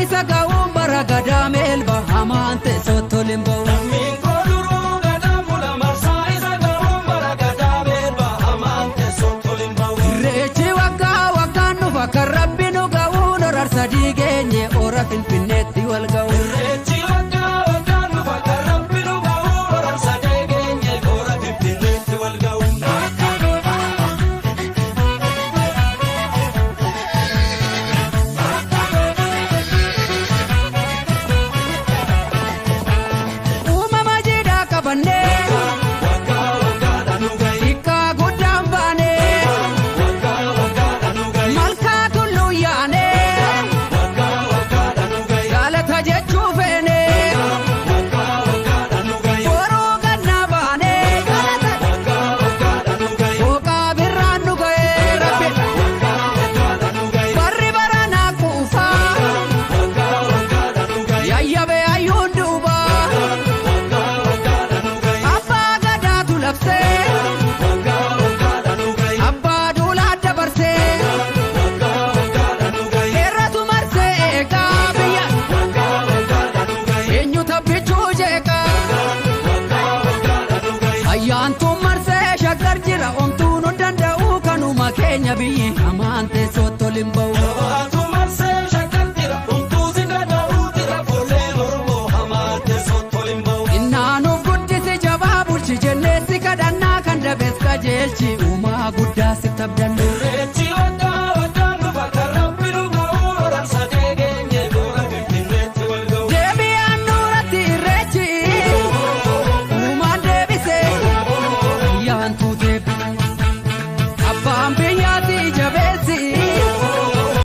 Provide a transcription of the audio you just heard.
isa ga'uun bara gadaa meelba hamaan teessoo toliin ba'u. Lammiin koo duruu gadaa mula marsaa isa ga'uun bara gadaa meelba hamaan teessoo toliin ba'u. Irreechi waggaa waggaan dhufa kan rabbi nu ga'uun horar sadii geenye ora finfinneetti wal ga'u. Irreechi waggaa waggaan dhufa kan rabbi nu ga'uun horar sadii geenye ora finfinneetti wal ga'u. Ayyaantuun marsee shaggar jira omtuu nu danda'u kanuma keenya biyyi hamaan teessoo toliin ba'u. Ayyaantuun marsee shaggar jira omtuu si danda'u jira ijoolleen Oromoo hamaan teessoo toliin ba'u. Innaanuuf guddisi jabaa bulchi jenneessi kadhannaa kan dabees qajeelchi uumaa guddaa sitti abdannu.